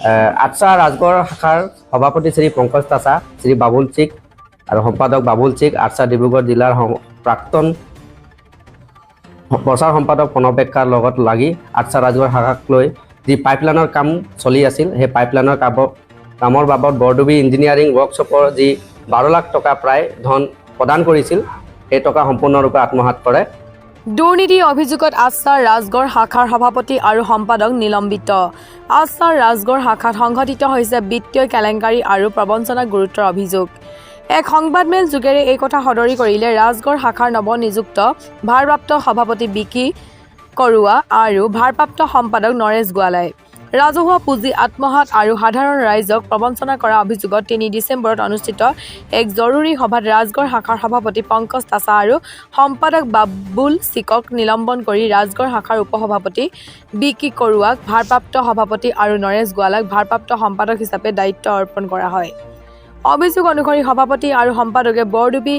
আটছা ৰাজগড় শাখাৰ সভাপতি শ্ৰী পংকজ তাছা, শ্ৰী বাবুল চিক আৰু সম্পাদক বাবুল চিক, আটছা ডিব্ৰুগড় জিলাৰ প্ৰাক্তন প্ৰচাৰ সম্পাদক প্ৰণৱেকাৰ লগত লাগি আটছা ৰাজগড় শাখাক লৈ যি পাইপলাইনৰ কাম চলি আছিল, সেই পাইপলাইনৰ কামৰ বাবদ বৰডুবি ইঞ্জিনিয়াৰিং ৱৰ্কশ্বপৰ যি 12 লাখ টকা প্ৰায় ধন প্ৰদান কৰিছিল, সেই টকা সম্পূৰ্ণৰূপে আত্মসাৎ কৰে। দুৰ্নীতি অভিযোগত আটছাৰ ৰাজগড় শাখাৰ সভাপতি আৰু সম্পাদক নিলম্বিত। আটছাৰ ৰাজগড় শাখাত সংঘটিত হৈছে বিত্তীয় কেলেংকাৰী আৰু প্ৰবঞ্চনাৰ গুৰুতৰ অভিযোগ। এক সংবাদমেল যোগেৰে এই কথা সদৰি কৰিলে ৰাজগড় শাখাৰ নৱনিযুক্ত ভাৰপ্ৰাপ্ত সভাপতি বিকি কৰোৱা আৰু ভাৰপ্ৰাপ্ত সম্পাদক নৰেশ গোৱালাই। ৰাজহুৱা পুঁজি আত্মসাৎ আৰু সাধাৰণ ৰাইজক প্ৰবঞ্চনা কৰা অভিযোগত 3 ডিচেম্বৰত অনুষ্ঠিত এক জৰুৰী সভাত ৰাজগড় শাখাৰ সভাপতি পংকজ তাছা আৰু সম্পাদক বাবুল চিকক নিলম্বন কৰি ৰাজগড় শাখাৰ উপসভাপতি বিকি কৰোৱাক ভাৰপ্ৰাপ্ত সভাপতি আৰু নৰেশ গোৱালাক ভাৰপ্ৰাপ্ত সম্পাদক হিচাপে দায়িত্ব অৰ্পণ কৰা হয়। অভিযোগ অনুসৰি সভাপতি আৰু সম্পাদকে বৰডুবি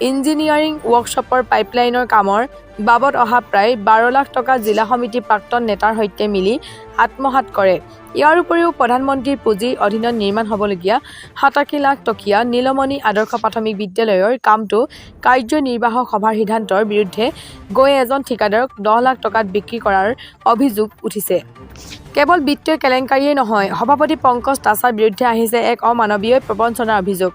ইঞ্জিনিয়াৰিং ৱৰ্কশ্বপৰ পাইপলাইনৰ কামৰ বাবদ অহা প্ৰায় 12 লাখ টকা জিলা সমিতিৰ প্ৰাক্তন নেতাৰ সৈতে মিলি আত্মসাৎ কৰে। ইয়াৰ উপৰিও প্ৰধানমন্ত্ৰীৰ পুঁজিৰ অধীনত নিৰ্মাণ হ'বলগীয়া 87 লাখ টকীয়া নীলমণি আদৰ্শ প্ৰাথমিক বিদ্যালয়ৰ কামটো কাৰ্যনিৰ্বাহক সভাৰ সিদ্ধান্তৰ বিৰুদ্ধে গৈ এজন ঠিকাদাৰক 10 লাখ টকাত বিক্ৰী কৰাৰ অভিযোগ উঠিছে। কেৱল বিত্তীয় কেলেংকাৰীয়ে নহয়, সভাপতি পংকজ তাছাৰ বিৰুদ্ধে আহিছে এক অমানৱীয় প্ৰবঞ্চনাৰ অভিযোগ।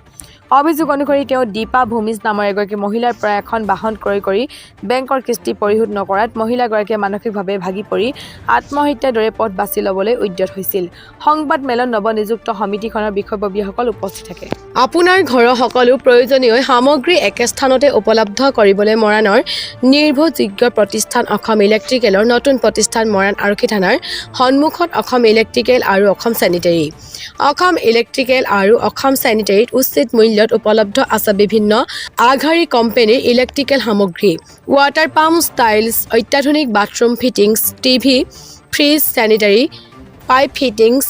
অভিযোগ অনুসৰি তেওঁ দীপা ভূমিজ নামৰ এগৰাকী মহিলাৰ পৰা এখন বাহন ক্ৰয় কৰি বেংকৰ কিস্তি পৰিশোধ নকৰাত মহিলাগৰাকীয়ে মানসিকভাৱে ভাগি পৰি আত্মহত্যাৰ দৰে পথ বাছি ল'বলৈ উদ্যত হৈছিল। সংবাদমেলত নৱনিযুক্ত সমিতিখনৰ বিষয়ববীয়াসকল উপস্থিত থাকে। আপোনাৰ ঘৰৰ সকলো প্ৰয়োজনীয় সামগ্ৰী একে স্থানতে উপলব্ধ কৰিবলৈ মৰাণৰ নিৰ্ভৰযোগ্য প্ৰতিষ্ঠান অসম ইলেক্ট্ৰিকেলৰ নতুন প্ৰতিষ্ঠান মৰাণ আৰক্ষী থানাৰ সন্মুখত অসম ইলেক্ট্ৰিকেল আৰু অসম ছেনিটেৰী। অসম ইলেক্ট্ৰিকেল আৰু অসম ছেনিটেৰীত উচিত মূল্যত উপলব্ধ আছে বিভিন্ন আগশাৰী কোম্পানীৰ ইলেক্ট্ৰিকেল সামগ্ৰী, ৱাটাৰ পাম্প, টাইলছ, অত্যাধুনিক bathroom fittings, TV, fridge, sanitary pipe fittings,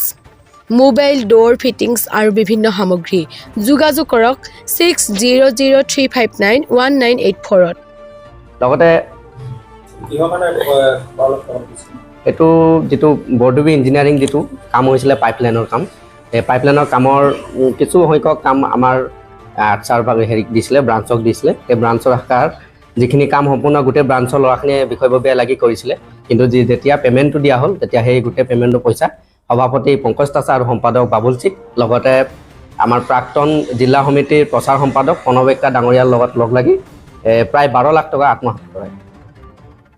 mobile ডোৰ fittings আৰু বিভিন্ন সামগ্ৰী। যোগাযোগ কৰক 6003591984ত। লগতে এইটো যিটো বৰডুবি ইঞ্জিনিয়াৰিং যিটো কাম হৈছিলে পাইপলাইনৰ কাম, এই পাইপলাইনৰ কামৰ কিছু সংখ্যক কাম আমাৰ আটছাৰ ভাগে হেৰিক দিছিলে, ব্ৰাঞ্চক দিছিলে। এই ব্ৰাঞ্চৰ শাখাৰ যিখিনি কাম সম্পূৰ্ণ গোটেই ব্ৰাঞ্চৰ ল'ৰাখিনিয়ে বিষয়ববীয়া লাগি কৰিছিলে, কিন্তু যেতিয়া পে'মেণ্টটো দিয়া হ'ল, তেতিয়া সেই গোটেই পে'মেণ্টৰ পইচা সভাপতি পংকজ তাছা আৰু সম্পাদক বাবুল চিক, লগতে আমাৰ প্ৰাক্তন জিলা সমিতিৰ প্ৰচাৰ সম্পাদক প্ৰণৱেকাৰ ডাঙৰীয়াৰ লগত লগ লাগি প্ৰায় 12 লাখ টকা আত্মসাৎ কৰে।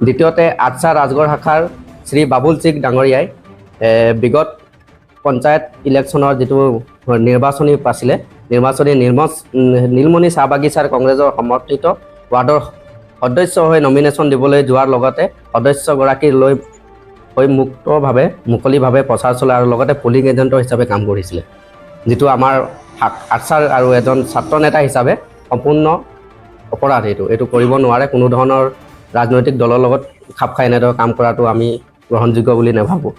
দ্বিতীয়তে আটছা ৰাজগড় শাখাৰ শ্ৰী বাবুল চিক ডাঙৰীয়াই বিগত পঞ্চায়ত ইলেকশ্যনৰ যিটো নিৰ্বাচনী আছিলে, নীলমণি চাহ বাগিচাৰ কংগ্ৰেছৰ সমৰ্থিত ৱাৰ্ডৰ সদস্য হৈ নমিনেশ্যন দিবলৈ যোৱাৰ লগতে সদস্যগৰাকীক লৈ মুকলিভাৱে প্ৰচাৰ চলাই আৰু লগতে পলিং এজেণ্টৰ হিচাপে কাম কৰিছিলে, যিটো আমাৰ আটছাৰ আৰু এজন ছাত্ৰ নেতা হিচাপে সম্পূৰ্ণ অপৰাধ। এইটো কৰিব নোৱাৰে। কোনো ধৰণৰ ৰাজনৈতিক দলৰ লগত খাপ খাই এনেদৰে কাম কৰাটো আমি গ্ৰহণযোগ্য বুলি নাভাবোঁ।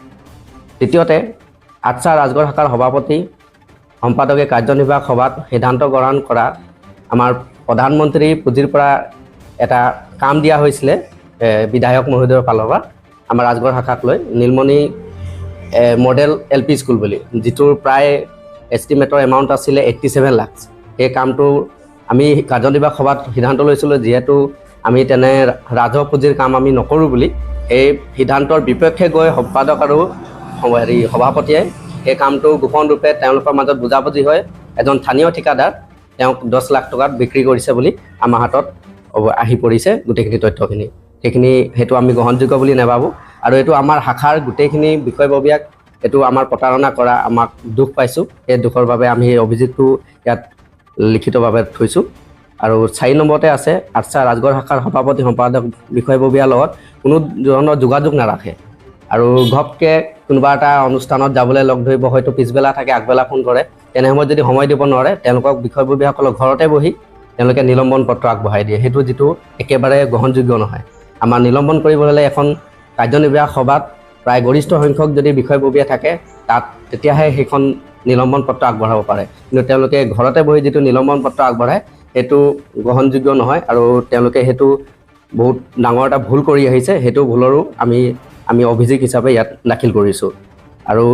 তৃতীয়তে আটছা ৰাজগড় শাখাৰ সভাপতি সম্পাদকে কাৰ্যনিৰ্বাহক সভাত সিদ্ধান্ত গ্ৰহণ কৰা আমাৰ প্ৰধানমন্ত্ৰীৰ পুঁজিৰ পৰা এটা কাম দিয়া হৈছিলে বিধায়ক মহোদয়ৰ ফালৰ পৰা আমাৰ ৰাজগড় শাখাক লৈ, নীলমণি মডেল LP স্কুল বুলি, যিটোৰ প্ৰায় এষ্টিমেটৰ এমাউণ্ট আছিলে 87 লাখ। সেই কামটো আমি কাৰ্যনিৰ্বাহক সভাত সিদ্ধান্ত লৈছিলোঁ, যিহেতু আমি তেনে ৰাজহ পুঁজিৰ কাম আমি নকৰোঁ বুলি। এই সিদ্ধান্তৰ বিপক্ষে গৈ সম্পাদক আৰু সভাপতিয়ে সেই কামটো গোপন ৰূপে তেওঁলোকৰ মাজত বুজাবুজি হয় এজন স্থানীয় ঠিকাদাৰ তেওঁক 10 লাখ টকাত বিক্ৰী কৰিছে বুলি আমাৰ হাতত আহি পৰিছে গোটেইখিনি তথ্যখিনি। সেইটো আমি গ্ৰহণযোগ্য বুলি নাভাবোঁ। আৰু এইটো আমাৰ শাখাৰ গোটেইখিনি বিষয়ববীয়াক এইটো আমাৰ প্ৰতাৰণা কৰা আমাক দুখ পাইছোঁ। সেই দুখৰ বাবে আমি এই অভিযোগটো ইয়াত লিখিতভাৱে থৈছোঁ। আৰু 4 নম্বৰতে আছে আটছা ৰাজগড় শাখাৰ সভাপতি সম্পাদক বিষয়ববীয়াৰ লগত কোনো ধৰণৰ যোগাযোগ নাৰাখে আৰু ঘপকৈ কোনোবা এটা অনুষ্ঠানত যাবলৈ লগ ধৰিব, হয়তো পিছবেলা থাকে, আগবেলা ফোন কৰে। তেনে সময়ত যদি সময় দিব নোৱাৰে, তেওঁলোকক বিষয়ববীয়াসকলক ঘৰতে বহি তেওঁলোকে নিলম্বন পত্ৰ আগবঢ়াই দিয়ে। সেইটো যিটো একেবাৰে গ্ৰহণযোগ্য নহয়। আমাৰ নিলম্বন কৰিবলৈ হ'লে এখন কাৰ্যনিৰ্বাহক সভাত প্ৰায় গৰিষ্ঠ সংখ্যক যদি বিষয়ববীয়া থাকে, তেতিয়াহে সেইখন নিলম্বন পত্ৰ আগবঢ়াব পাৰে। কিন্তু তেওঁলোকে ঘৰতে বহি যিটো নিলম্বন পত্ৰ আগবঢ়ায়, সেইটো গ্ৰহণযোগ্য নহয় আৰু তেওঁলোকে সেইটো বহুত ডাঙৰ এটা ভুল কৰি আহিছে। সেইটো ভুলৰো আমি অভিযোগ হিচাপে ইয়াত দাখিল কৰিছোঁ। আৰু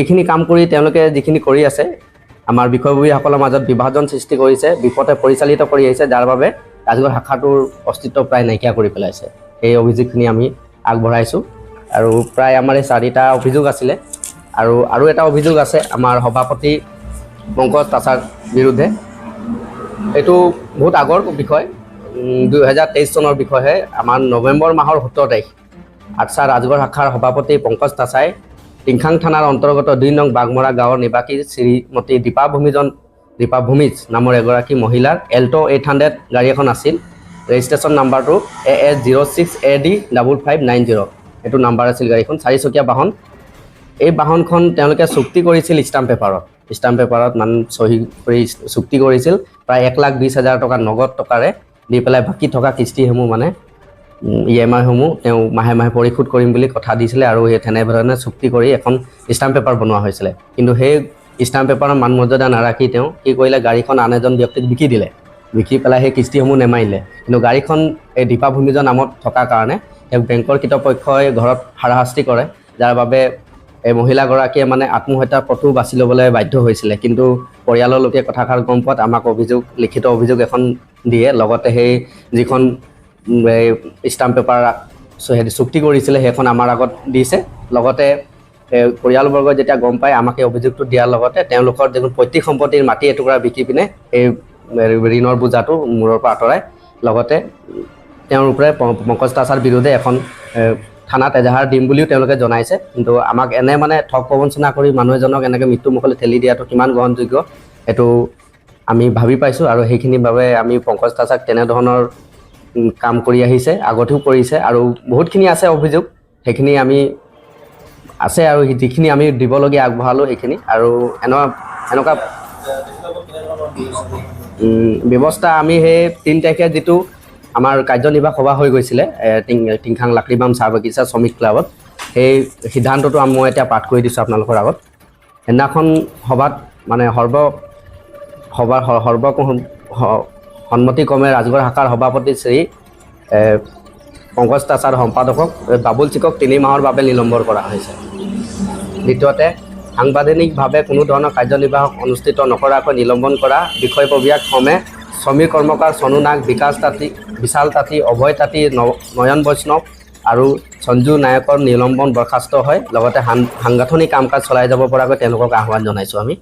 এইখিনি কাম কৰি তেওঁলোকে যিখিনি কৰি আছে আমাৰ বিষয়ববীয়াসকলৰ মাজত বিভাজন সৃষ্টি কৰিছে, বিপথে পৰিচালিত কৰি আহিছে, যাৰ বাবে ৰাজগড় শাখাটোৰ অস্তিত্ব প্ৰায় নাইকিয়া কৰি পেলাইছে। এই অভিযোগখিনি আমি আগবঢ়াইছোঁ আৰু প্ৰায় আমাৰ এই 4টা অভিযোগ আছিলে আৰু এটা অভিযোগ আছে আমাৰ সভাপতি পংকজ তাছাৰ বিৰুদ্ধে। এইটো বহুত আগৰ বিষয়, 2023 চনৰ বিষয়হে। আমাৰ নৱেম্বৰ মাহৰ 17 তাৰিখ আটছা ৰাজগড় শাখাৰ সভাপতি পংকজ তাছাই টিংখাং থানাৰ অন্তৰ্গত 2 নং বাগমৰা গাঁৱৰ নিবাসী শ্ৰীমতী দীপা ভূমিজ নামৰ এগৰাকী মহিলাৰ এল্টো 800 গাড়ী এখন আছিল। ৰেজিষ্ট্ৰেশ্যন নাম্বাৰটো AS06AD5590 এইটো নাম্বাৰ আছিল গাড়ীখন, 4চকীয়া বাহন। এই বাহনখন তেওঁলোকে চুক্তি কৰিছিল ষ্টাম্প পেপাৰত চহী কৰি চুক্তি কৰিছিল প্ৰায় 1,20,000 টকা নগদ টকাৰে দি পেলাই বাকী থকা কিস্তিসমূহ EMI-সমূহ তেওঁ মাহে মাহে পৰিশোধ কৰিম বুলি কথা দিছিলে আৰু সেই তেনেধৰণে চুক্তি কৰি এখন ষ্টাম্প পেপাৰ বনোৱা হৈছিলে। কিন্তু সেই ষ্টাম্প পেপাৰৰ মান মৰ্যাদা নাৰাখি তেওঁ কি কৰিলে, গাড়ীখন আন এজন ব্যক্তিক বিকি দিলে। বিকি পেলাই সেই কিস্তিসমূহ নেমাৰিলে। কিন্তু গাড়ীখন এই দীপা ভূমিজৰ নামত থকাৰ কাৰণে তেওঁক বেংকৰ কৰ্তৃপক্ষই ঘৰত হাৰাশাস্তি কৰে, যাৰ বাবে এই মহিলাগৰাকীয়ে আত্মহত্যাৰ পথো বাছি ল'বলৈ বাধ্য হৈছিলে। কিন্তু পৰিয়ালৰ লোকে কথাষাৰ গম পোৱাত আমাক লিখিত অভিযোগ এখন দিয়ে। লগতে সেই যিখন ষ্টাম্প পেপাৰ চুক্তি কৰিছিলে সেইখন আমাৰ আগত দিছে। লগতে পৰিয়ালবৰ্গই যেতিয়া গম পায় আমাক এই অভিযোগটো দিয়াৰ লগতে তেওঁলোকৰ যিখন পৈতৃক সম্পত্তিৰ মাটি এটুকুৰা বিকি পিনে এই ঋণৰ বোজাটো মূৰৰ পৰা আঁতৰাই লগতে তেওঁৰ ওপৰে পংকজ তাছাৰ বিৰুদ্ধে এখন থানাত এজাহাৰ দিম বুলিও তেওঁলোকে জনাইছে। কিন্তু আমাক এনে ঠগ প্ৰবঞ্চনা কৰি মানুহ এজনক এনেকৈ মৃত্যুমুখলৈ ঠেলি দিয়াটো কিমান গ্ৰহণযোগ্য সেইটো আমি ভাবি পাইছোঁ। আৰু সেইখিনিৰ বাবে আমি পংকজ তাছাক তেনেধৰণৰ কাম কৰি আহিছে, আগতেও কৰিছে আৰু বহুতখিনি আছে অভিযোগ, সেইখিনি আমি আছে আৰু যিখিনি আমি দিবলগীয়া আগবঢ়ালোঁ সেইখিনি। আৰু এনেকুৱা ব্যৱস্থা আমি সেই 3 তাৰিখে যিটো আমাৰ কাৰ্যনিৰ্বাহক সভা হৈ গৈছিলে টিংখাং লাকড়িবাম চাহ বাগিচা শ্ৰমিক ক্লাবত, সেই সিদ্ধান্তটো মই এতিয়া পাঠ কৰি দিছোঁ আপোনালোকৰ আগত। সেইদিনাখন সভাত সন্মতিক্ৰমে ৰাজগড় শাখাৰ সভাপতি শ্ৰী পংকজ তাছাৰ সম্পাদকক বাবুল চিকক 3 মাহৰ বাবে নিলম্বন কৰা হৈছে। দ্বিতীয়তে সাংবিধানিকভাৱে কোনো ধৰণৰ কাৰ্যনিৰ্বাহক অনুষ্ঠিত নকৰাকৈ নিলম্বন কৰা বিষয়ববীয়াক ক্ৰমে শ্ৰমিক কৰ্মকাৰ চনু নাগ, বিশাল তাঁতী, অভয় তাঁতী, নয়ন বৈষ্ণৱ আৰু সঞ্জু নায়কৰ নিলম্বন বৰ্খাস্ত হয়। লগতে সাংগঠনিক কাম কাজ চলাই যাব পৰাকৈ তেওঁলোকক আহ্বান জনাইছোঁ আমি।